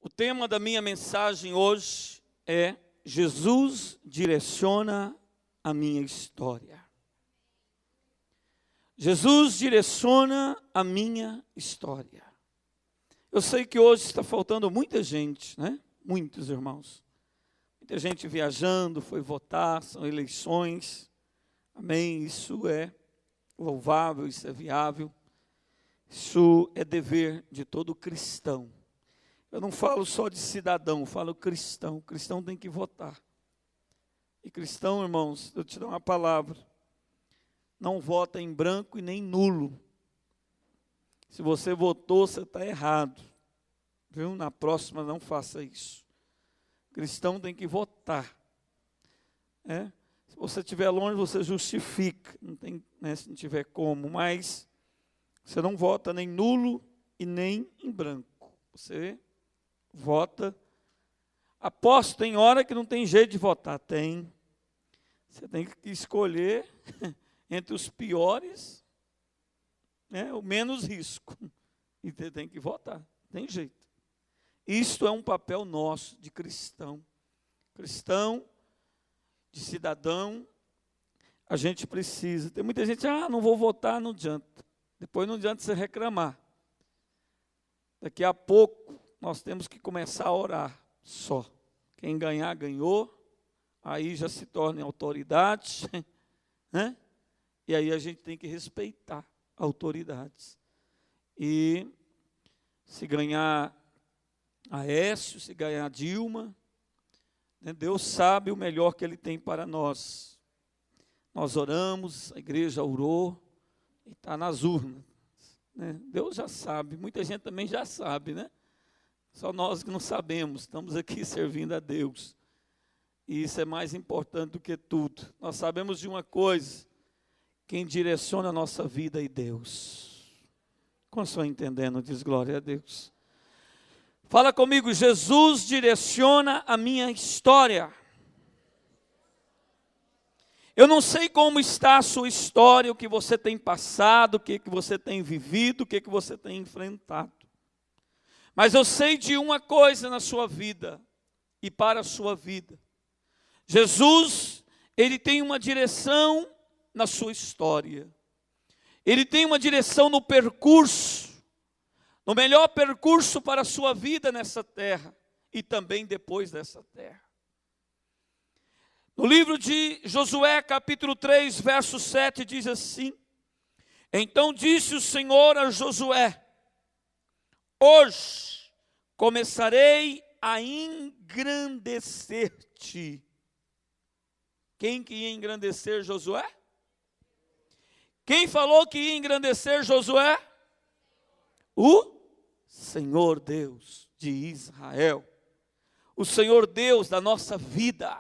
O tema da minha mensagem hoje é: Jesus direciona a minha história. Jesus direciona a minha história. Eu sei que hoje está faltando muita gente, né? Muitos irmãos. Muita gente viajando, foi votar, são eleições. Amém? Isso é louvável, isso é viável. Isso é dever de todo cristão. Eu não falo só de cidadão, eu falo cristão. O cristão tem que votar. E cristão, irmãos, eu te dou uma palavra. Não vota em branco e nem nulo. Se você votou, você está errado. Viu? Na próxima, não faça isso. Cristão tem que votar. Se você estiver longe, você justifica. Não tem, né, se não tiver como. Mas você não vota nem nulo e nem em branco. Você vota. Aposto, tem hora que não tem jeito de votar. Tem. Você tem que escolher entre os piores, né, o menos risco. E você tem que votar. Tem jeito. Isto é um papel nosso de cristão. Cristão, de cidadão, a gente precisa. Tem muita gente, não vou votar, não adianta. Depois não adianta você reclamar. Daqui a pouco nós temos que começar a orar só. Quem ganhar, ganhou. Aí já se torna autoridade, né? E aí a gente tem que respeitar autoridades. E se ganhar Aécio, se ganhar Dilma, né, Deus sabe o melhor que Ele tem para nós. Nós oramos, a igreja orou, e está nas urnas. Né? Deus já sabe, muita gente também já sabe, né? Só nós que não sabemos, estamos aqui servindo a Deus. E isso é mais importante do que tudo. Nós sabemos de uma coisa: quem direciona a nossa vida é Deus. Como estou entendendo? Diz glória a Deus. Fala comigo: Jesus direciona a minha história. Eu não sei como está a sua história, o que você tem passado, o que você tem vivido, o que você tem enfrentado. Mas eu sei de uma coisa na sua vida e para a sua vida. Jesus, Ele tem uma direção na sua história. Ele tem uma direção no percurso, no melhor percurso para a sua vida nessa terra e também depois dessa terra. No livro de Josué, capítulo 3, verso 7, diz assim: Então disse o Senhor a Josué: Hoje começarei a engrandecer-te. Quem que ia engrandecer Josué? Quem falou que ia engrandecer Josué? O Senhor Deus de Israel. O Senhor Deus da nossa vida.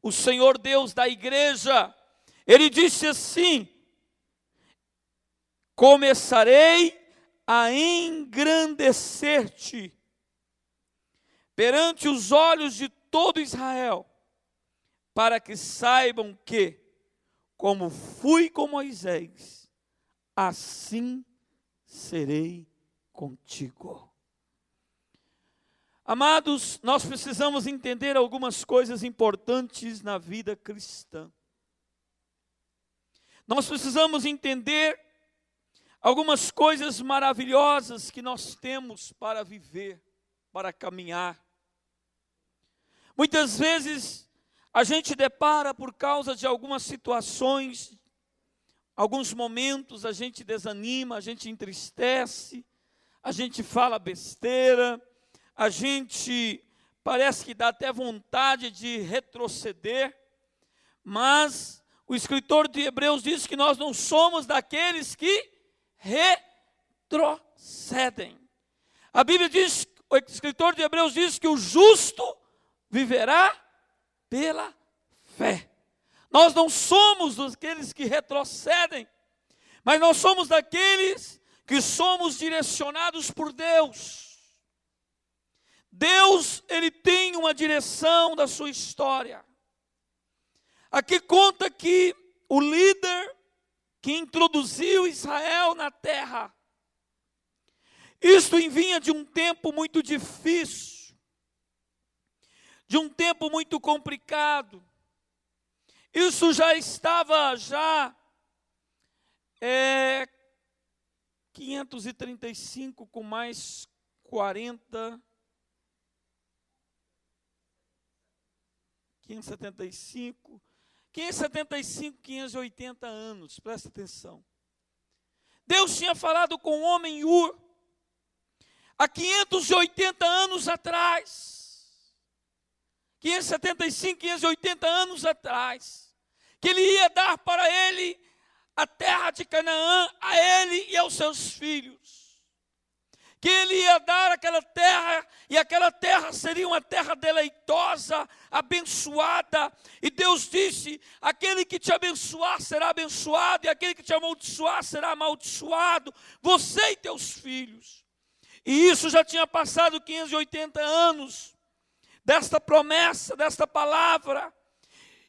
O Senhor Deus da igreja. Ele disse assim: Começarei a engrandecer-te perante os olhos de todo Israel, para que saibam que, como fui com Moisés, assim serei contigo. Amados, nós precisamos entender algumas coisas importantes na vida cristã. Nós precisamos entender algumas coisas maravilhosas que nós temos para viver, para caminhar. Muitas vezes a gente depara por causa de algumas situações, alguns momentos a gente desanima, a gente entristece, a gente fala besteira, a gente parece que dá até vontade de retroceder, mas o escritor de Hebreus diz que nós não somos daqueles que retrocedem. A Bíblia diz, o escritor de Hebreus diz que o justo viverá pela fé. Nós não somos daqueles que retrocedem, mas nós somos daqueles que somos direcionados por Deus. Deus, Ele tem uma direção da sua história. Aqui conta que o líder que introduziu Israel na terra, isto vinha de um tempo muito difícil. de um tempo muito complicado. Isso já estava 535 com mais 40, 575, 580 anos, presta atenção. Deus tinha falado com o homem Ur, há 580 anos atrás, 575, 580 anos atrás, que ele ia dar para ele a terra de Canaã, a ele e aos seus filhos. Que ele ia dar aquela terra, e aquela terra seria uma terra deleitosa, abençoada. E Deus disse: aquele que te abençoar será abençoado, e aquele que te amaldiçoar será amaldiçoado, você e teus filhos. E isso já tinha passado 580 anos desta promessa, desta palavra.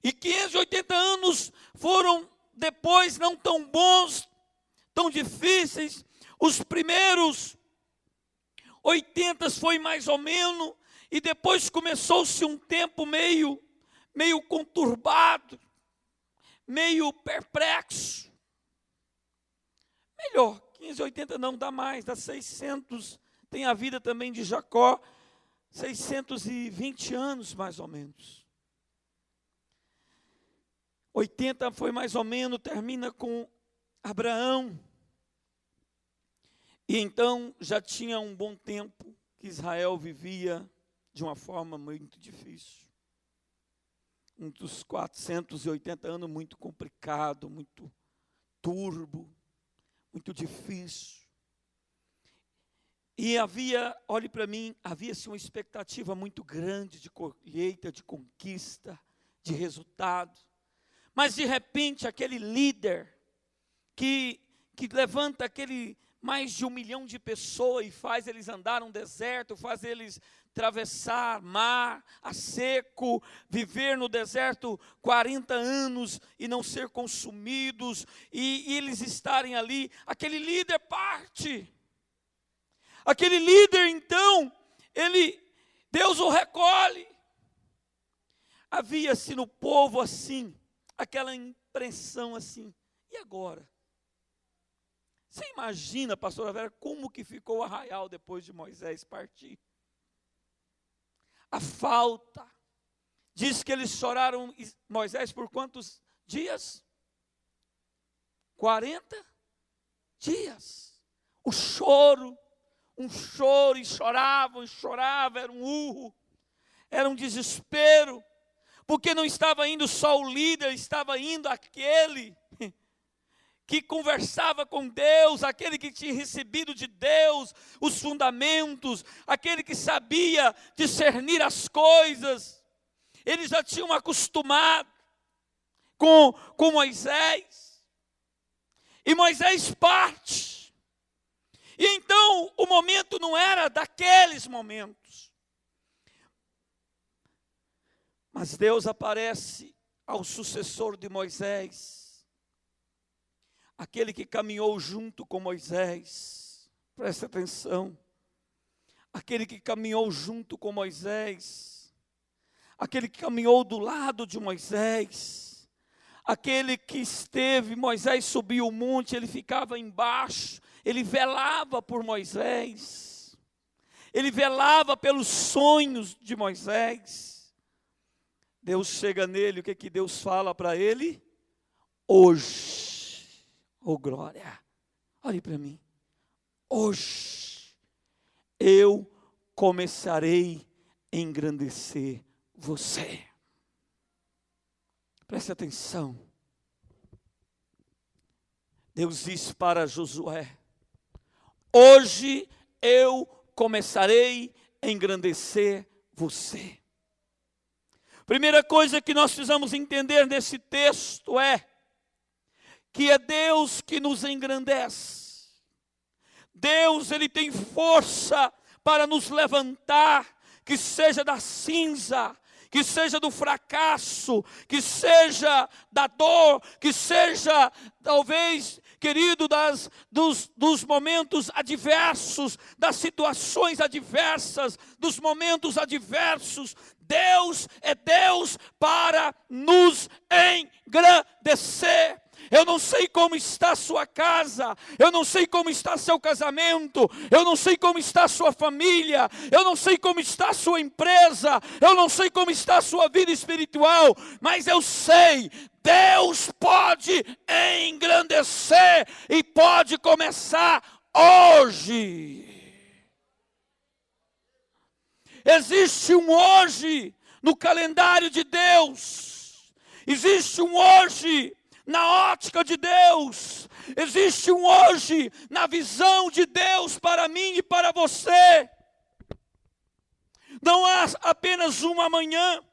E 580 anos foram depois não tão bons, tão difíceis. Os primeiros 80 foi mais ou menos, e depois começou-se um tempo meio conturbado, meio perplexo. Melhor, 580 não dá mais, dá 600. Tem a vida também de Jacó, 620 anos mais ou menos. 80 foi mais ou menos, termina com Abraão. E então já tinha um bom tempo que Israel vivia de uma forma muito difícil. Um dos 480 anos muito complicado, muito turbo, muito difícil. E olhe para mim, havia-se uma expectativa muito grande de colheita, de conquista, de resultado. Mas de repente aquele líder que levanta aquele mais de 1 milhão de pessoas e faz eles andar um deserto, faz eles atravessar mar a seco, viver no deserto 40 anos e não ser consumidos, e eles estarem ali, aquele líder parte. Aquele líder então, Deus o recolhe. Havia-se no povo assim, aquela impressão assim, e agora? Você imagina, pastora Vera, como que ficou o arraial depois de Moisés partir? A falta. Diz que eles choraram Moisés por quantos dias? 40 dias. O choro, um choro, e choravam, era um urro, era um desespero, porque não estava indo só o líder, estava indo aquele que conversava com Deus, aquele que tinha recebido de Deus os fundamentos, aquele que sabia discernir as coisas. Eles já tinham acostumado com Moisés, e Moisés parte. E então o momento não era daqueles momentos, mas Deus aparece ao sucessor de Moisés, aquele que caminhou junto com Moisés, presta atenção, aquele que caminhou junto com Moisés, aquele que caminhou do lado de Moisés, aquele que esteve, Moisés subiu o monte, ele ficava embaixo, ele velava por Moisés, ele velava pelos sonhos de Moisés. Deus chega nele, o que Deus fala para ele? Hoje, oh glória, olhe para mim, hoje eu começarei a engrandecer você. Preste atenção. Deus diz para Josué: hoje eu começarei a engrandecer você. Primeira coisa que nós precisamos entender nesse texto é que é Deus que nos engrandece. Deus, Ele tem força para nos levantar, que seja da cinza, que seja do fracasso, que seja da dor, que seja, talvez, querido, dos momentos adversos, das situações adversas, dos momentos adversos. Deus é Deus para nos engrandecer. Eu não sei como está a sua casa, eu não sei como está seu casamento, eu não sei como está a sua família, eu não sei como está a sua empresa, eu não sei como está a sua vida espiritual, mas eu sei, Deus pode engrandecer e pode começar hoje. Existe um hoje no calendário de Deus, existe um hoje na ótica de Deus, existe um hoje na visão de Deus para mim e para você. Não há apenas uma amanhã.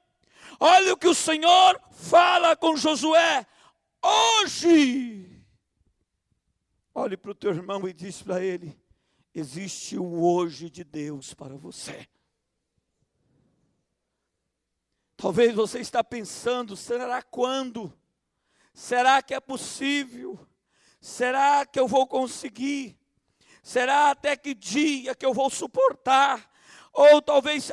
Olha o que o Senhor fala com Josué: hoje. Olhe para o teu irmão e diz para ele: existe o hoje de Deus para você. Talvez você está pensando, será quando? Será que é possível? Será que eu vou conseguir? Será até que dia que eu vou suportar? Ou talvez,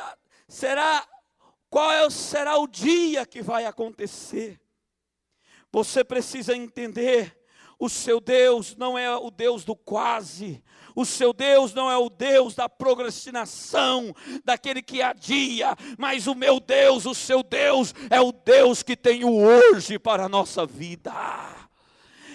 qual será o dia que vai acontecer? Você precisa entender, o seu Deus não é o Deus do quase. O seu Deus não é o Deus da procrastinação, daquele que adia, mas o meu Deus, o seu Deus, é o Deus que tem o hoje para a nossa vida.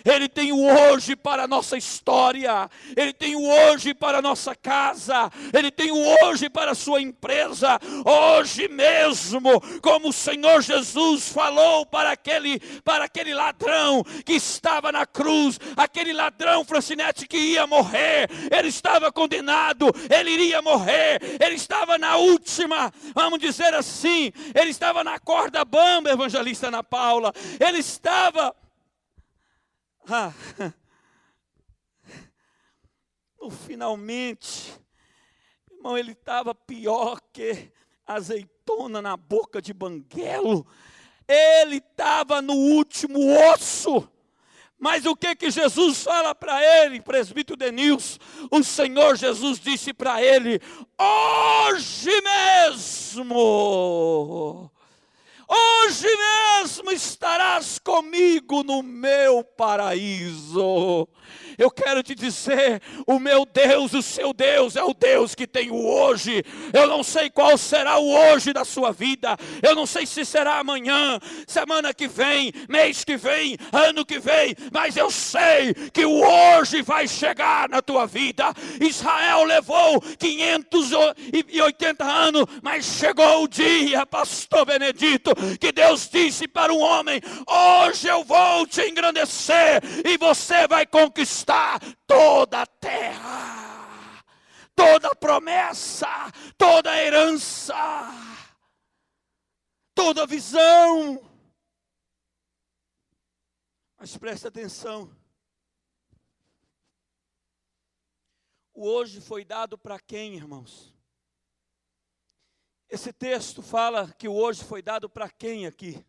Ele tem o hoje para a nossa história, Ele tem o hoje para a nossa casa, Ele tem o hoje para a sua empresa, hoje mesmo, como o Senhor Jesus falou para aquele ladrão que estava na cruz, aquele ladrão, Francinete, que ia morrer, ele estava condenado, ele iria morrer, ele estava na última, vamos dizer assim, ele estava na corda bamba, evangelista Ana Paula, ele estava... finalmente, irmão, ele estava pior que azeitona na boca de banguelo, ele estava no último osso. Mas o que Jesus fala para ele, presbítero Denilson? O Senhor Jesus disse para ele: hoje mesmo estarás comigo no meu paraíso. Eu quero te dizer, o meu Deus, o seu Deus é o Deus que tem o hoje. Eu não sei qual será o hoje da sua vida. Eu não sei se será amanhã, semana que vem, mês que vem, ano que vem. Mas eu sei que o hoje vai chegar na tua vida. Israel levou 580 anos, mas chegou o dia, pastor Benedito, que Deus disse para um homem: hoje eu vou te engrandecer e você vai conquistar toda a terra, toda a promessa, toda a herança, toda a visão. Mas preste atenção, o hoje foi dado para quem, irmãos? Esse texto fala que o hoje foi dado para quem aqui?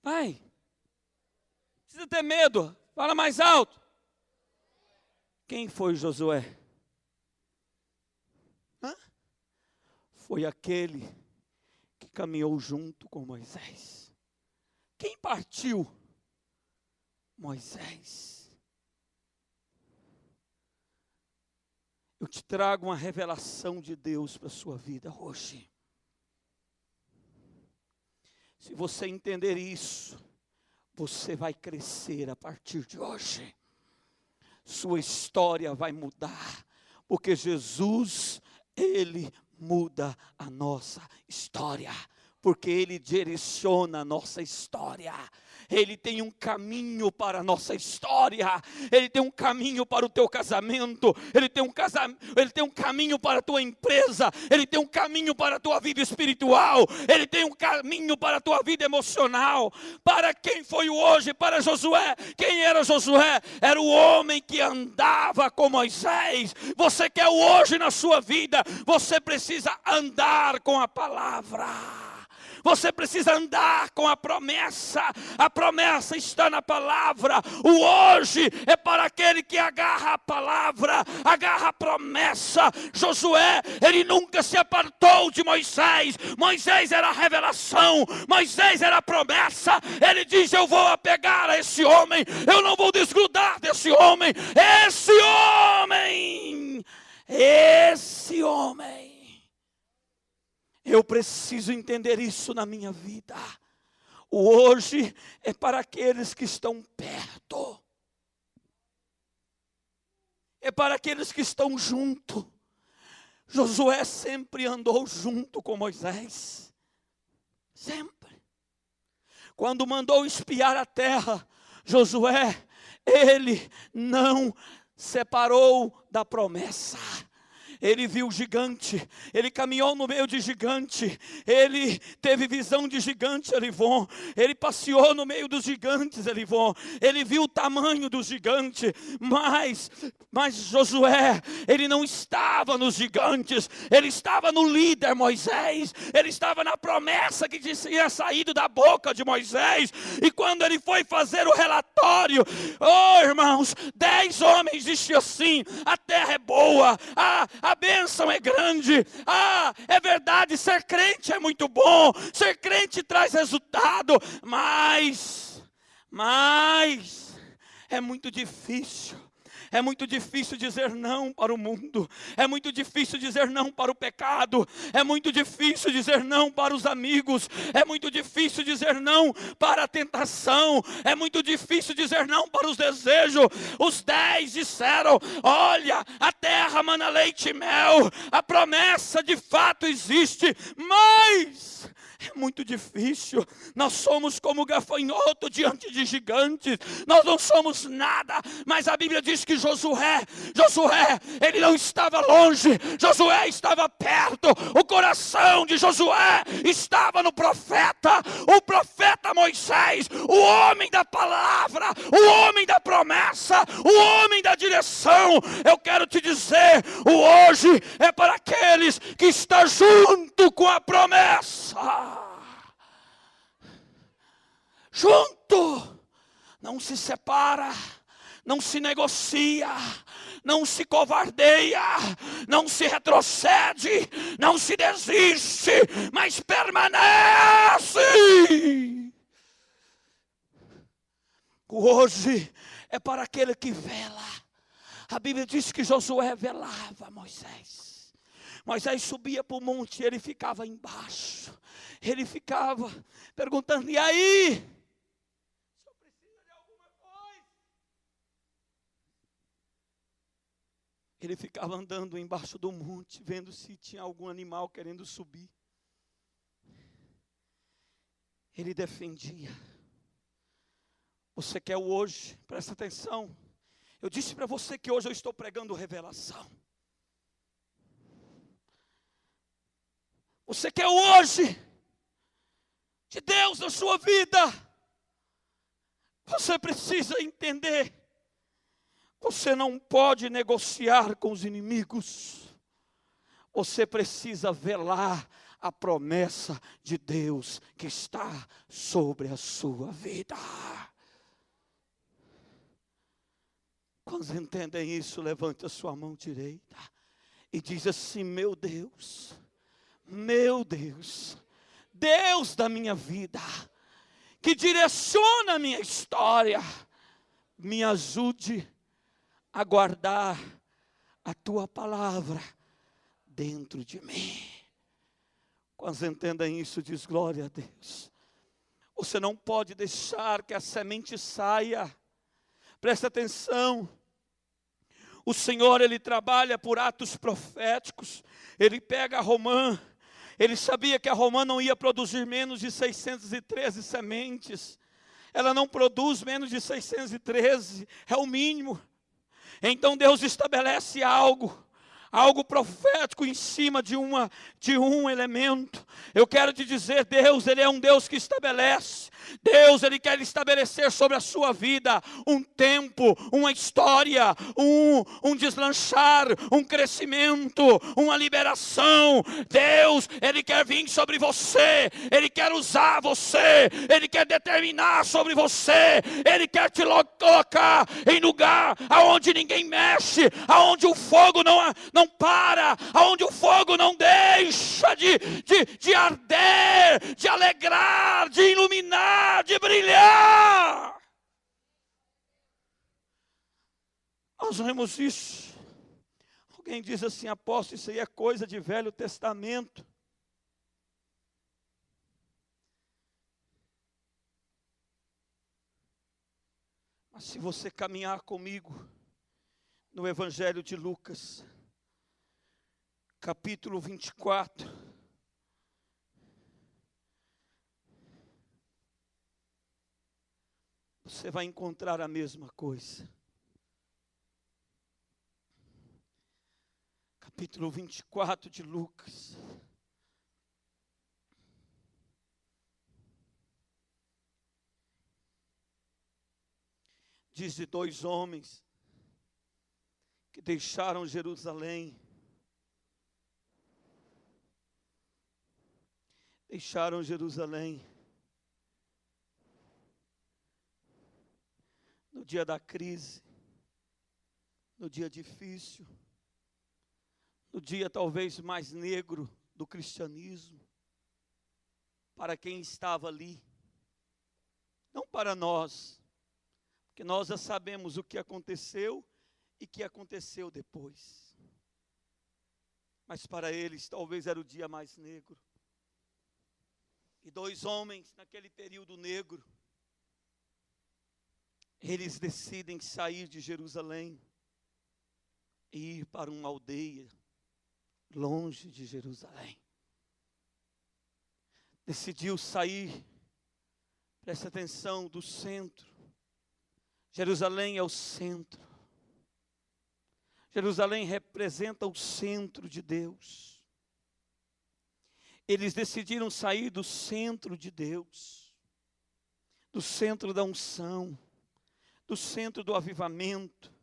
Pai, não precisa ter medo, fala mais alto. Quem foi Josué? Foi aquele que caminhou junto com Moisés. Quem partiu? Moisés. Eu te trago uma revelação de Deus para a sua vida hoje. Se você entender isso, você vai crescer a partir de hoje. Sua história vai mudar, porque Jesus, Ele muda a nossa história, porque Ele direciona a nossa história. Ele tem um caminho para a nossa história, Ele tem um caminho para o teu casamento, Ele tem um caminho para a tua empresa, Ele tem um caminho para a tua vida espiritual, Ele tem um caminho para a tua vida emocional. Para quem foi o hoje? Para Josué. Quem era Josué? Era o homem que andava com Moisés. Você quer o hoje na sua vida? Você precisa andar com a palavra. Você precisa andar com a promessa. A promessa está na palavra. O hoje é para aquele que agarra a palavra, agarra a promessa. Josué, ele nunca se apartou de Moisés. Moisés era a revelação, Moisés era a promessa. Ele diz: eu vou apegar a esse homem, eu não vou desgrudar desse homem. Esse homem, eu preciso entender isso na minha vida. O hoje é para aqueles que estão perto, é para aqueles que estão junto. Josué sempre andou junto com Moisés, sempre. Quando mandou espiar a terra, Josué, ele não separou da promessa. Ele viu gigante, ele caminhou no meio de gigante, ele teve visão de gigante, Elivon. Ele passeou no meio dos gigantes, Elivon. Ele viu o tamanho do gigante, mas Josué, ele não estava nos gigantes, ele estava no líder Moisés, ele estava na promessa que tinha saído da boca de Moisés. E quando ele foi fazer o relatório, oh irmãos, 10 homens diziam assim: a terra é boa, a bênção é grande, é verdade, ser crente é muito bom, ser crente traz resultado, mas é muito difícil. É muito difícil dizer não para o mundo. É muito difícil dizer não para o pecado. É muito difícil dizer não para os amigos. É muito difícil dizer não para a tentação. É muito difícil dizer não para os desejos. Os 10 disseram: olha, a terra mana leite e mel. A promessa de fato existe, mas é muito difícil. Nós somos como gafanhoto diante de gigantes. Nós não somos nada. Mas a Bíblia diz que Josué, ele não estava longe. Josué estava perto. O coração de Josué estava no profeta. O profeta Moisés, o homem da palavra, o homem da promessa, o homem da direção. Eu quero te dizer, o hoje é para aqueles que estão junto com a promessa. Junto, não se separa, não se negocia, não se covardeia, não se retrocede, não se desiste, mas permanece. O hoje é para aquele que vela. A Bíblia diz que Josué velava Moisés. Moisés subia para o monte e ele ficava embaixo. Ele ficava perguntando: e aí? O senhor precisa de alguma coisa? Ele ficava andando embaixo do monte, vendo se tinha algum animal querendo subir. Ele defendia. Você quer o hoje? Presta atenção. Eu disse para você que hoje eu estou pregando revelação. Você quer o hoje de Deus na sua vida? Você precisa entender. Você não pode negociar com os inimigos. Você precisa velar a promessa de Deus que está sobre a sua vida. Quando entendem isso, levante a sua mão direita e diz assim: meu Deus, Deus da minha vida, que direciona a minha história, me ajude a guardar a tua palavra dentro de mim. Quando entendem isso, diz glória a Deus. Você não pode deixar que a semente saia. Presta atenção. O Senhor, Ele trabalha por atos proféticos. Ele pega a romã. Ele sabia que a romã não ia produzir menos de 613 sementes. Ela não produz menos de 613. É o mínimo. Então Deus estabelece algo algo profético em cima de um elemento. Eu quero te dizer, Deus, Ele é um Deus que estabelece. Deus, Ele quer estabelecer sobre a sua vida um tempo, uma história, um deslanchar, um crescimento, uma liberação. Deus, Ele quer vir sobre você, Ele quer usar você, Ele quer determinar sobre você, Ele quer te colocar em lugar aonde ninguém mexe, aonde o fogo não para, aonde o fogo não deixa de arder, de alegrar, de iluminar, de brilhar. Nós vemos isso. Alguém diz assim: apóstolo, isso aí é coisa de Velho Testamento. Mas se você caminhar comigo no Evangelho de Lucas, capítulo 24, você vai encontrar a mesma coisa. Capítulo 24 de Lucas. Diz de dois homens que deixaram Jerusalém. Deixaram Jerusalém no dia da crise, no dia difícil, no dia talvez mais negro do cristianismo, para quem estava ali, não para nós, porque nós já sabemos o que aconteceu e o que aconteceu depois, mas para eles talvez era o dia mais negro. E dois homens naquele período negro, eles decidem sair de Jerusalém e ir para uma aldeia longe de Jerusalém. Decidiu sair, presta atenção, do centro. Jerusalém é o centro. Jerusalém representa o centro de Deus. Eles decidiram sair do centro de Deus, do centro da unção, do centro do avivamento,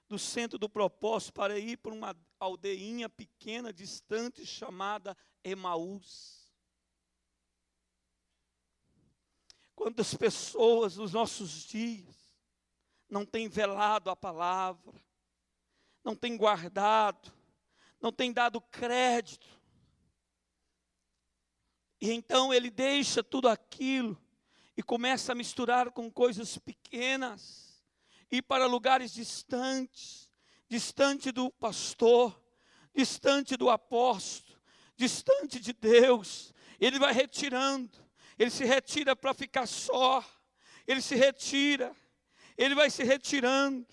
do centro do propósito, para ir para uma aldeinha pequena, distante, chamada Emaús. Quantas pessoas nos nossos dias não têm velado a palavra, não têm guardado, não têm dado crédito. E então ele deixa tudo aquilo e começa a misturar com coisas pequenas, ir para lugares distantes, distante do pastor, distante do apóstolo, distante de Deus. Ele vai retirando, ele se retira para ficar só, ele se retira, ele vai se retirando,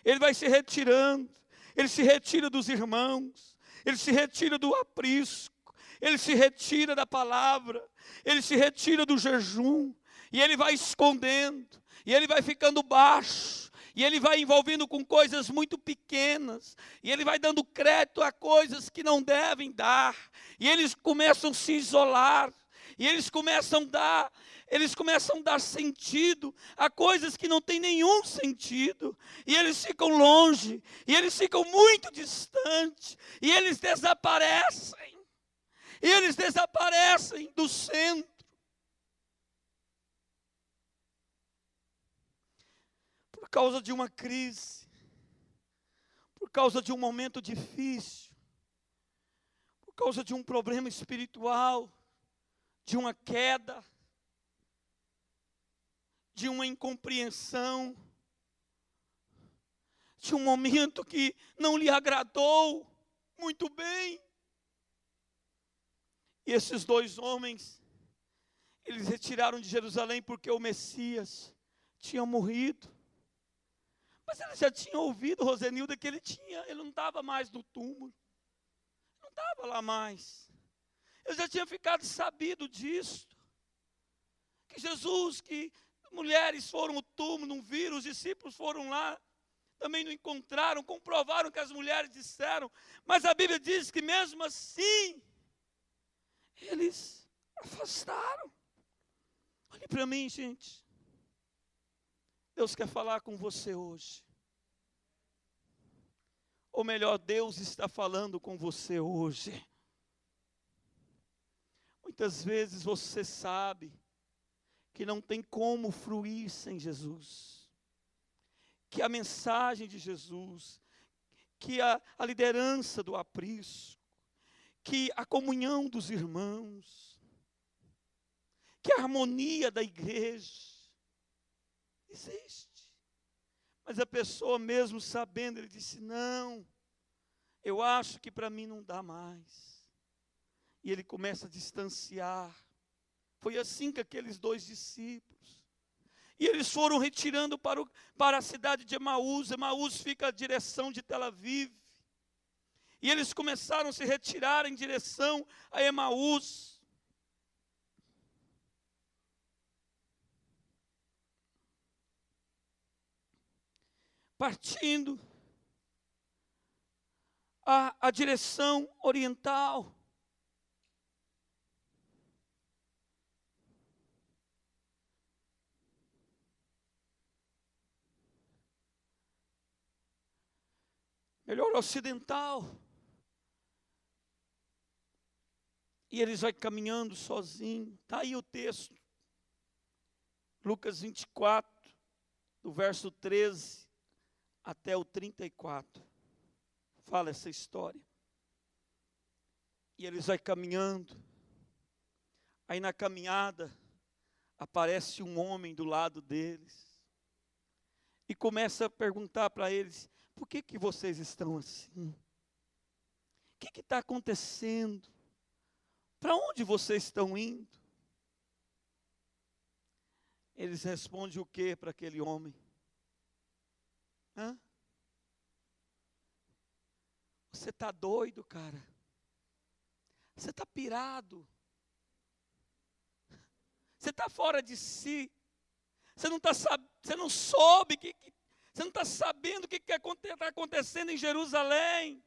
ele vai se retirando, ele se retira dos irmãos, ele se retira do aprisco, ele se retira da palavra, ele se retira do jejum, e ele vai escondendo, e ele vai ficando baixo, e ele vai envolvendo com coisas muito pequenas, e ele vai dando crédito a coisas que não devem dar, e eles começam a se isolar, e eles começam a dar sentido a coisas que não têm nenhum sentido, e eles ficam longe, e eles ficam muito distantes, e eles desaparecem do centro. Por causa de uma crise, por causa de um momento difícil, por causa de um problema espiritual, de uma queda, de uma incompreensão, de um momento que não lhe agradou muito bem. E esses dois homens, eles retiraram de Jerusalém porque o Messias tinha morrido. Mas eles já tinham ouvido, Rosenilda, que ele não estava mais no túmulo. Não estava lá mais. Eles já tinham ficado sabido disso. Que Jesus, que mulheres foram ao túmulo, não viram, os discípulos foram lá, também não encontraram, comprovaram o que as mulheres disseram, mas a Bíblia diz que mesmo assim, eles afastaram. Olhe para mim, gente. Deus quer falar com você hoje. Ou melhor, Deus está falando com você hoje. Muitas vezes você sabe que não tem como fruir sem Jesus. Que a mensagem de Jesus, que a liderança do aprisco, que a comunhão dos irmãos, que a harmonia da igreja existe. Mas a pessoa mesmo sabendo, ele disse, não, eu acho que para mim não dá mais. E ele começa a distanciar. Foi assim que aqueles 2 discípulos. E eles foram retirando para a cidade de Emaús. Emaús fica à direção de Tel Aviv. E eles começaram a se retirar em direção a Emaús. Partindo a direção oriental. Melhor ocidental. E eles vão caminhando sozinhos. Está aí o texto. Lucas 24, do verso 13 até o 34. Fala essa história. E eles vão caminhando. Aí na caminhada, aparece um homem do lado deles. E começa a perguntar para eles, por que vocês estão assim? O que está acontecendo? Para onde vocês estão indo? Eles respondem o que para aquele homem? Hã? Você está doido, cara? Você está pirado? Você está fora de si? Você não soube você não está sabendo o que está acontecendo em Jerusalém?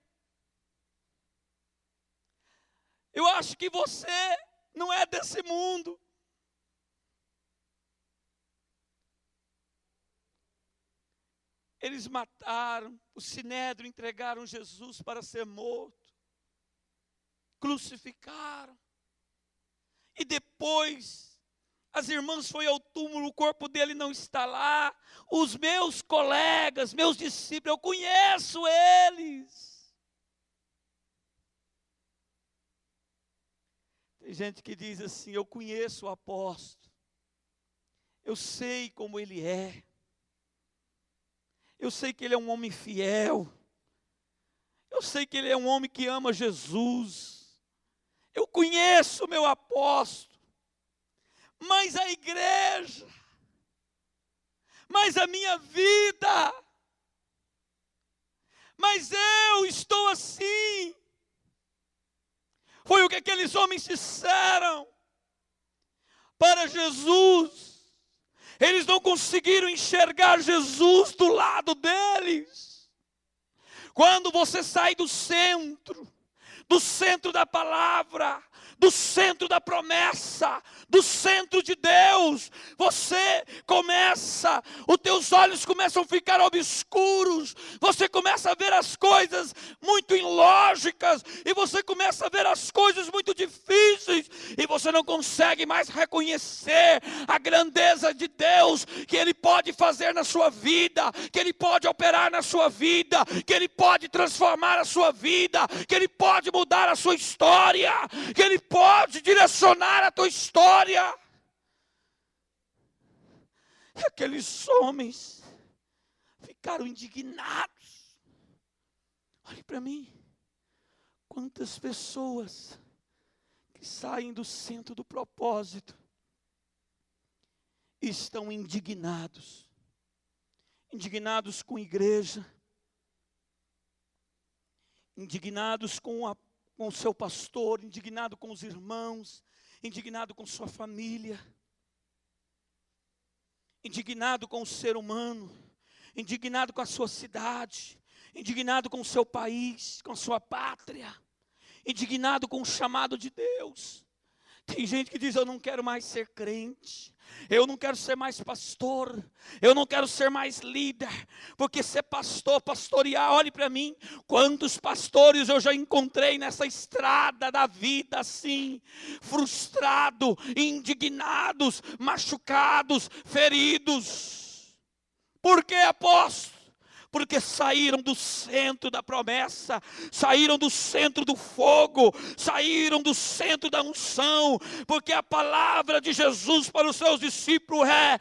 Eu acho que você não é desse mundo. Eles mataram, o sinédrio entregaram Jesus para ser morto. Crucificaram. E depois, as irmãs foram ao túmulo, o corpo dele não está lá. Os meus colegas, meus discípulos, eu conheço eles. Tem gente que diz assim, eu conheço o apóstolo. Eu sei como ele é. Eu sei que ele é um homem fiel. Eu sei que ele é um homem que ama Jesus. Eu conheço o meu apóstolo. Mas a igreja, mas a minha vida, mas eu estou assim. Foi o que aqueles homens disseram para Jesus. Eles não conseguiram enxergar Jesus do lado deles. Quando você sai do centro da palavra, do centro da promessa, do centro de Deus, os teus olhos começam a ficar obscuros, você começa a ver as coisas muito ilógicas, e você começa a ver as coisas muito difíceis, e você não consegue mais reconhecer a grandeza de Deus, que Ele pode fazer na sua vida, que Ele pode operar na sua vida, que Ele pode transformar a sua vida, que Ele pode mudar a sua história, que Ele pode direcionar a tua história. E aqueles homens ficaram indignados. Olhe para mim. Quantas pessoas que saem do centro do propósito estão indignados. Indignados com a igreja. Indignados com o seu pastor, indignado com os irmãos, indignado com sua família, indignado com o ser humano, indignado com a sua cidade, indignado com o seu país, com a sua pátria, indignado com o chamado de Deus. Tem gente que diz: eu não quero mais ser crente, eu não quero ser mais pastor, eu não quero ser mais líder, porque ser pastor, pastorear, olhe para mim, quantos pastores eu já encontrei nessa estrada da vida assim, frustrado, indignados, machucados, feridos. Por que, apóstolo? Porque saíram do centro da promessa, saíram do centro do fogo, saíram do centro da unção, porque a palavra de Jesus para os seus discípulos é: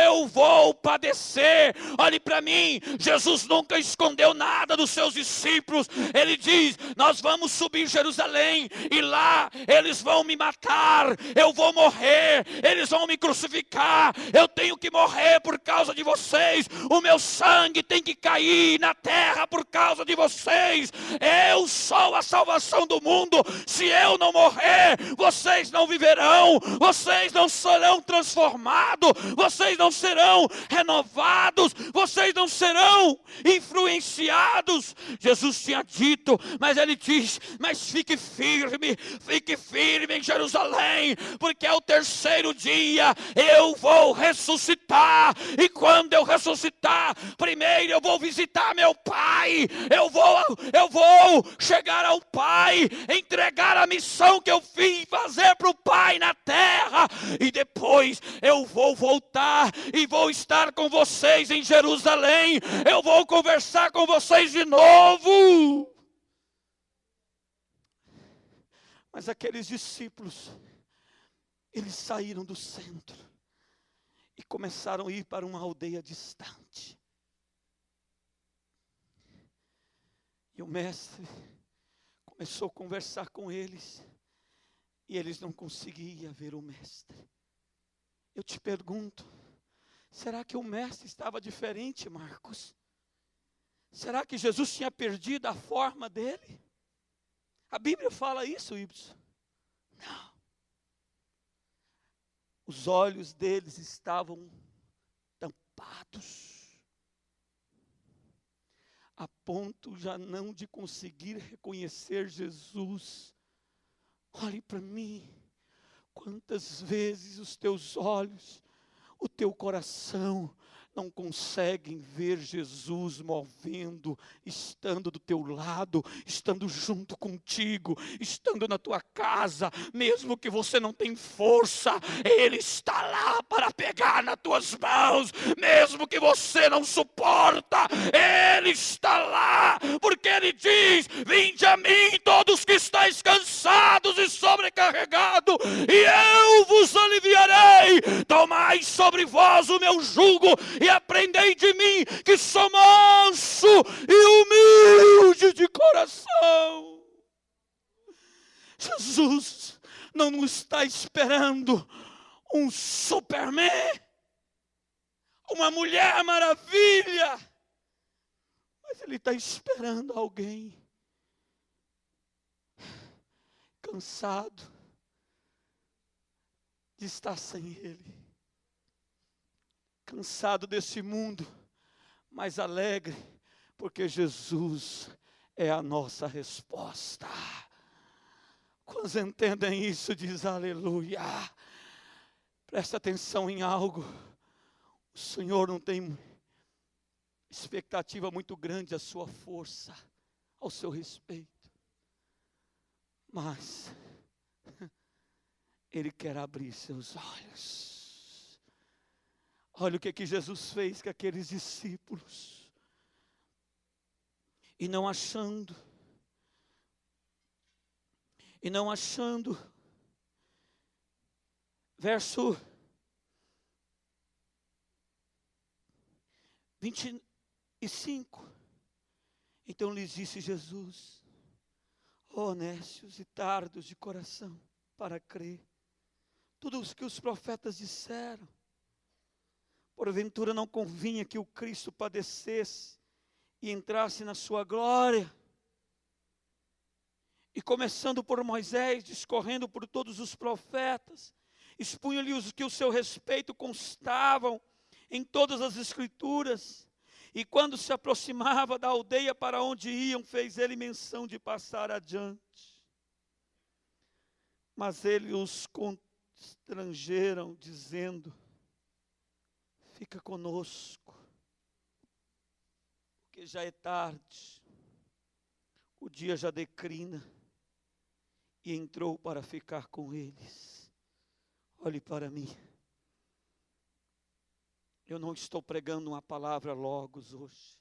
eu vou padecer. Olhe para mim, Jesus nunca escondeu nada dos seus discípulos. Ele diz: nós vamos subir Jerusalém, e lá eles vão me matar, eu vou morrer, eles vão me crucificar, eu tenho que morrer por causa de vocês, o meu sangue tem que cair na terra por causa de vocês. Eu sou a salvação do mundo. Se eu não morrer, vocês não viverão, vocês não serão transformados, vocês não serão renovados, vocês não serão influenciados. Jesus tinha dito, mas ele diz: mas fique firme em Jerusalém, porque ao terceiro dia eu vou ressuscitar, e quando eu ressuscitar, primeiro eu vou visitar meu Pai, eu vou chegar ao Pai, entregar a missão que eu vim fazer para o Pai na terra, e depois eu vou voltar e vou estar com vocês em Jerusalém, eu vou conversar com vocês de novo. Mas aqueles discípulos, eles saíram do centro e começaram a ir para uma aldeia distante. E o mestre começou a conversar com eles, e eles não conseguiam ver o mestre. Eu te pergunto, será que o mestre estava diferente, Marcos? Será que Jesus tinha perdido a forma dele? A Bíblia fala isso, Ibsen? Não. Os olhos deles estavam tampados, a ponto já não de conseguir reconhecer Jesus. Olhe para mim, quantas vezes os teus olhos, o teu coração não conseguem ver Jesus movendo, estando do teu lado, estando junto contigo, estando na tua casa, mesmo que você não tenha força, Ele está lá para pegar nas tuas mãos, mesmo que você não suporta, Ele está lá, porque Ele diz: vinde a mim todos que estáis cansados e sobrecarregados, e eu vos aliviarei. Tomai sobre vós o meu jugo e aprendei de mim, que sou manso e humilde de coração. Jesus não nos está esperando um Superman, uma Mulher Maravilha, mas Ele está esperando alguém cansado de estar sem Ele, cansado desse mundo, mas alegre, porque Jesus é a nossa resposta. Quando entendem isso, diz aleluia. Presta atenção em algo. O Senhor não tem expectativa muito grande à sua força, ao seu respeito, mas Ele quer abrir seus olhos. Olha o que Jesus fez com aqueles discípulos. E não achando, verso 25. Então lhes disse Jesus: ó nécios e tardos de coração para crer tudo o que os profetas disseram. Porventura não convinha que o Cristo padecesse e entrasse na sua glória? E começando por Moisés, discorrendo por todos os profetas, expunha-lhe os que o seu respeito constavam em todas as escrituras. E quando se aproximava da aldeia para onde iam, fez ele menção de passar adiante. Mas eles os constrangeram, dizendo: fica conosco, porque já é tarde, o dia já declina. E entrou para ficar com eles. Olhe para mim. Eu não estou pregando uma palavra logos hoje.